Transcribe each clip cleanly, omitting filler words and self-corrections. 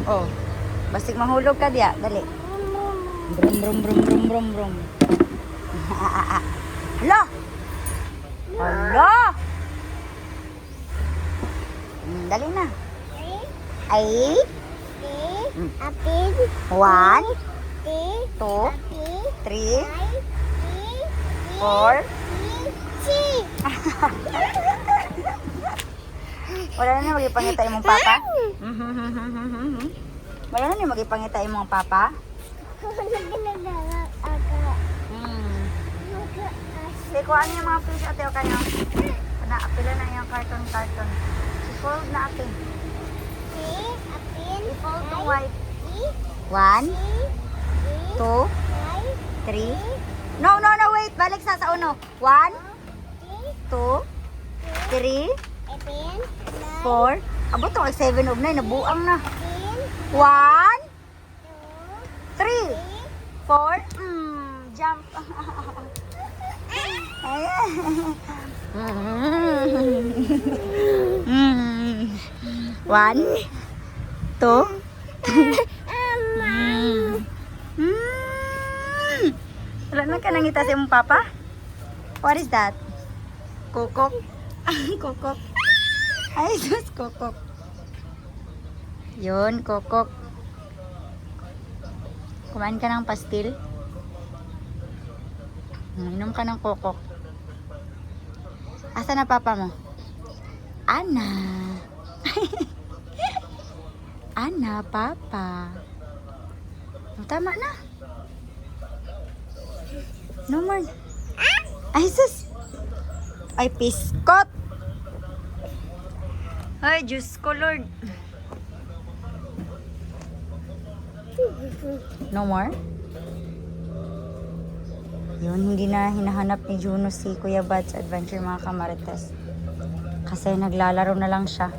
Oh. Basig mahulog ka diya. Dali. Brum, brum, brum, brum, brum, brum. Hala! Hala! Dali na. Ay. 1, 2, 3, 4, 5, wala na magipangita imong papa? Wala na magipangita imong papa? Sige, kuhaan niyo mga fish ate o kayo. Apila na yung carton. I-fold na ate. I-fold to white. 1, 2, 3. No, wait. Balik sa uno. 1, 2, 3, 4. Abot to, 7 of 9. Nabuang na. 1, 3, 4. Jump. Ayan. 1, 2. Wala na ka nangita sa imong papa? What is that? Kokok? Kokok. Ay, sus, kokok. Yun, kokok. Kumain ka ng pastil? Inom ka ng kokok. Asa na papa mo? Ana. Ana, papa. Tama na. No more. Ay, sus. Ay, piskot. Ay, Diyos ko, Lord. No more? Yun, hindi na hinahanap ni Juno si Kuya Bad's Adventure, mga kamarites. Kasi naglalaro na lang siya.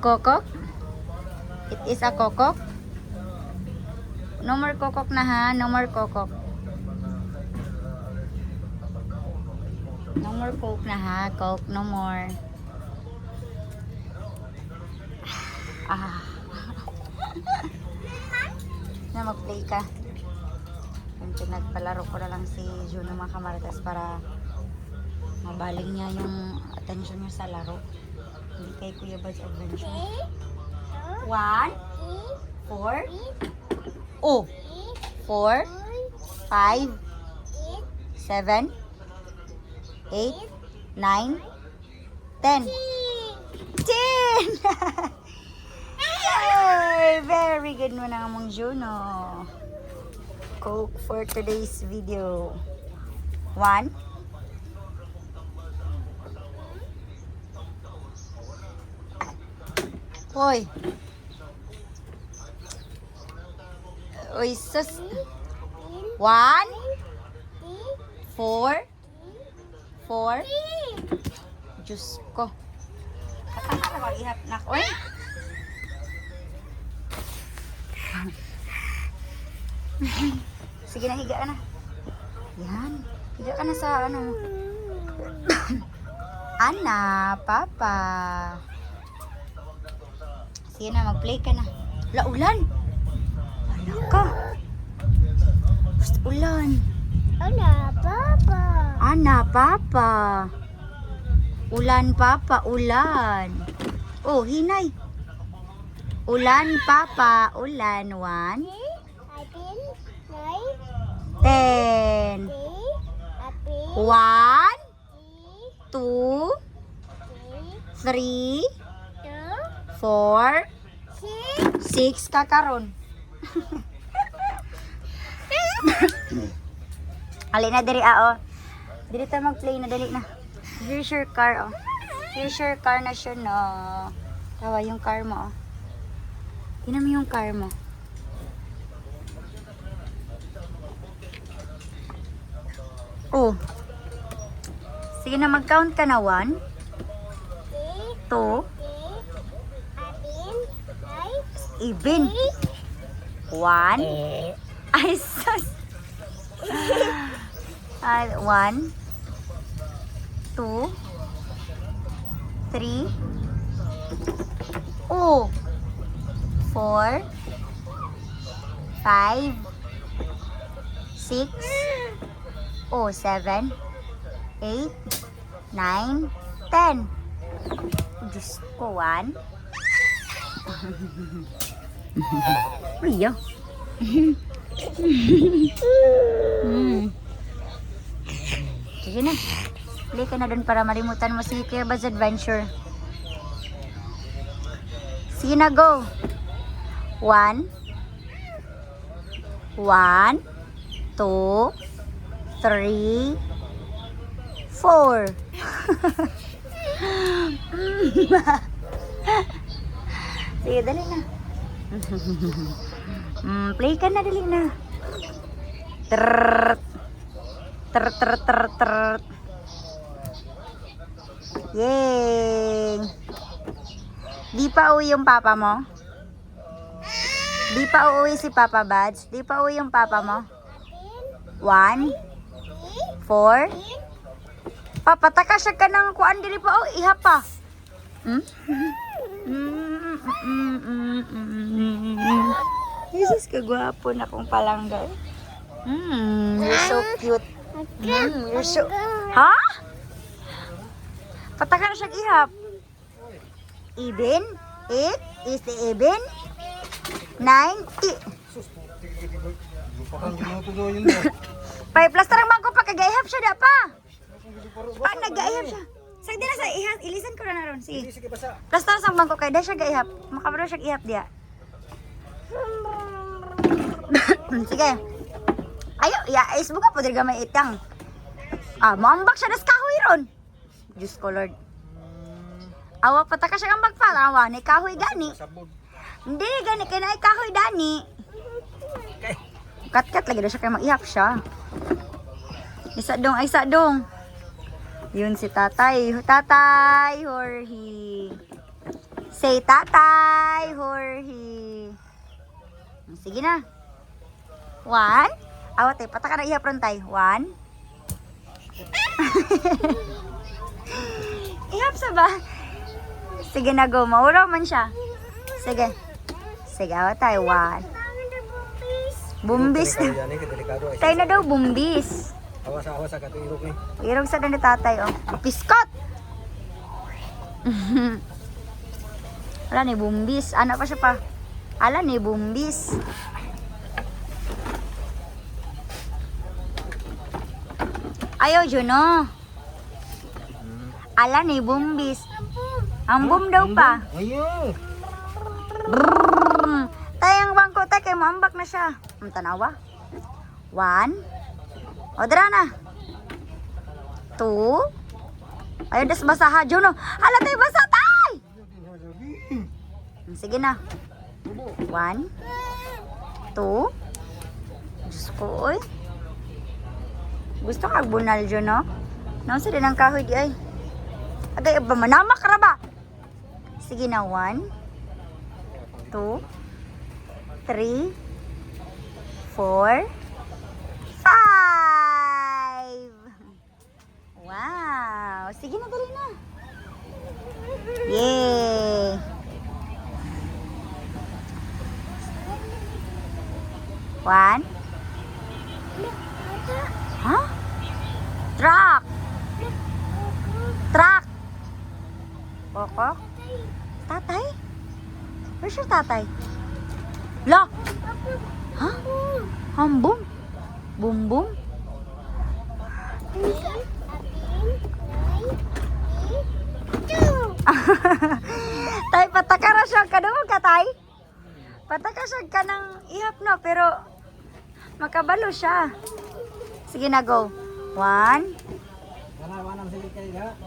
Kokok? It is a kokok? No more kokok na ha. No more kokok. No more coke na ha. Coke, no more. Na mag-play ka. Pinagpalaro ko na lang si Juno, mga kamarites, para mabaling niya yung attention niya sa laro. Hindi kay Kuya Bad's Adventure. 1, 4. Oh, 4, 5, 7, 8, 9, 10. 10! Yay! Very good mo na mong Juno. Coke for today's video. 1. Hoy. Uy, sus. 1, 4, 4. Diyos ko. Kakaka mag-ihap na ko. Sige na, higa ka na. Yan. Higa ka na sa ano. Ana, papa. Sige na, mag-play ka na. Ulan. Wala ka. Basta ulan. Ana, papa. Ana, papa. Ulan, papa. Ulan. Oh, hinay. Ulan, papa. Ulan. 1, 10. 1, 2, 3, 4, 6 kakaron. Alin na diri oh. Dili ta mag-play na, dali na. Here's your car oh. Here's your car na siya no. Tawa yung car mo oh. Tingnan mo yung car mo. Oh. Sige na, mag-count ka na. 1, 2, even. 1. Ay, sus. 1, 2, 3. Oh, 2, 4, 5, 6, 7, 8, 9, 10. Diyos ko, 1. Iya. Sige na. Play ka na dun para malimutan mo si Kuya Bud's Adventure. Sige na, go. 1, 2, 3, 4. Sige, dali na. Play ka na, dali na. Trrrrt. Trrrrt, trrrrt, trrrrt, trrrrt. Yay! Di pa uwi yung papa mo? Di pa uuwi si Papa Buds? Di pa uwi yung papa mo? 1, 4. Papataka siya ka ng kuan dili pa. Oh, iha pa. Jesus, kagwapo na kong palangga. You're so cute. You're so... Ha? Pataka na siya ihap. Even? 8 is the even? 9, 5 plus tarang bangko pa kagaihap siya da pa. Pa nagaihap siya. Sagdi na sa ihap, ilisan ko na ron. Sige. Plus tarang sang bangko kay da siya gaihap. Makabaro siya ihap dia. Sige. Ayo, ya is buka po diri gamay itang. Maambak siya das kahoy ron. Diyos ko Lord. Awa pataka siya ambak pa. Awa ni kahoy gani. Hindi gani kay na kahoy dani. Kat-kat lagi daw siya kay mag-ihap siya. Isa dong. Yun si tatay. Tatay, Jorge. Say tatay, Jorge. Sige na. 1. Awat eh, pataka na ihap ron tay. 1. Ihap sa ba? Sige na go. Mauraw man siya. Sige. Sige, awat tayo. 1. Bumbis na. Tayo na daw, bumbis. Awas ka ito, irog ni. Irog sa ni tatay, oh. Piskot! Ala ni bumbis. Ano pa siya pa? Ala ni bumbis. Ayaw, Juno. Ala ni bumbis. Ang bum daw pa. Ayaw. Brrrr. Tayang bangko tayo kay maambak na siya. Ang tanawa. 1. O, dira na. 2. Ayaw, das basa ha, Juno. Hala tayo basa, tay! Sige na. 1. 2. Diyos ko, oy. Gusto kag bunal, Juno? Nausa din ang kahoy di ay. Agay, ba manamak ra ba? Sige na, 1. 2. 3, 4, 5. Wow! Sige na, dali na. Yay! One. Huh? Truck! Truck! Koko? Tatay? Where's your tatay? La! Ha? Hambong? Bumbong? Tay, patakara siya ka doon ka, tay? Pataka siya ka ng ihap na, pero makabalo siya. Sige na, go. 1.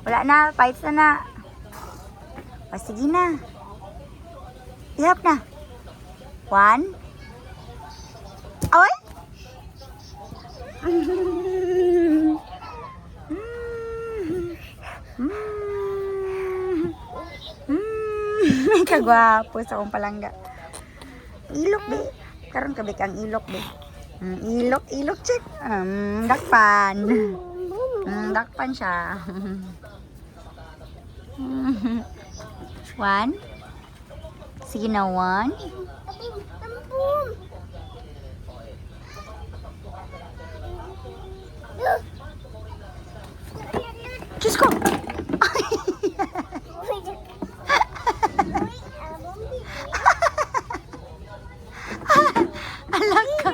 Wala na, fights na na. O, sige na. Ihap na. 1. Away? Kagwapo sa akong palangga. Ilok, be. Karon kabi kang ilok, be. Ilok, check. Dakpan. Dakpan siya. 1. Sige na, 1. Ampun. Diyos ko! Alang ka!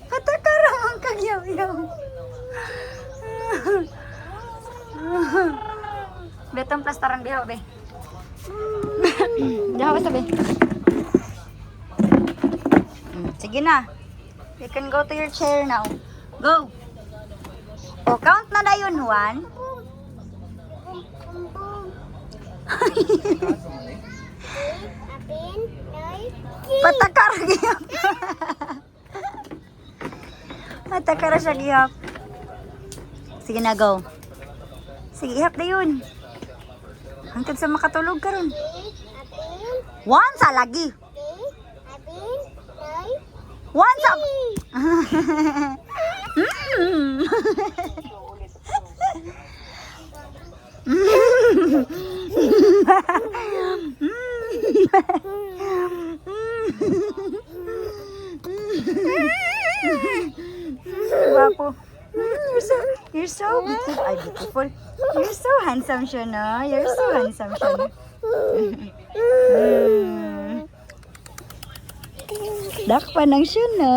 Patakara ang kagyaw-yaw. Betong plastarang dihaw, be. Dihaw basta, be. Sige na. You can go to your chair now. Go! O, count na na yun, 1. Patakara gihap. Patakara siya gihap. Sige na, go. Sige, ihap na yun. Hangtod sa makatulog ka ron. 1 sa lagi. 1 sa... Guwapo. You're so beautiful. Ay, beautiful. You're so handsome siya, no? You're so handsome siya, no? Dakpan ang siya, no?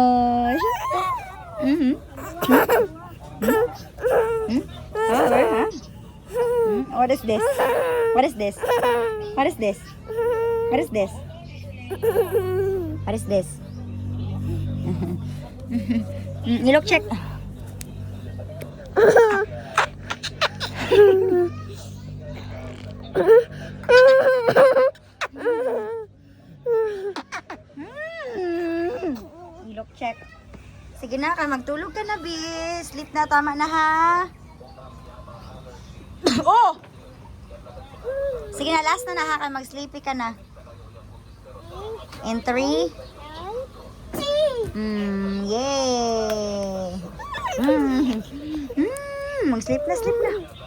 What is this? What is this? What is this? What is this? What is this? You look check. Look check. Sige na, magtulog ka na, bis. Sleep na, tama na, ha? Oh! Sige na, last na na, ha? Mag-sleepy ka na. In 3. Yay! Mag-sleep na, sleep na.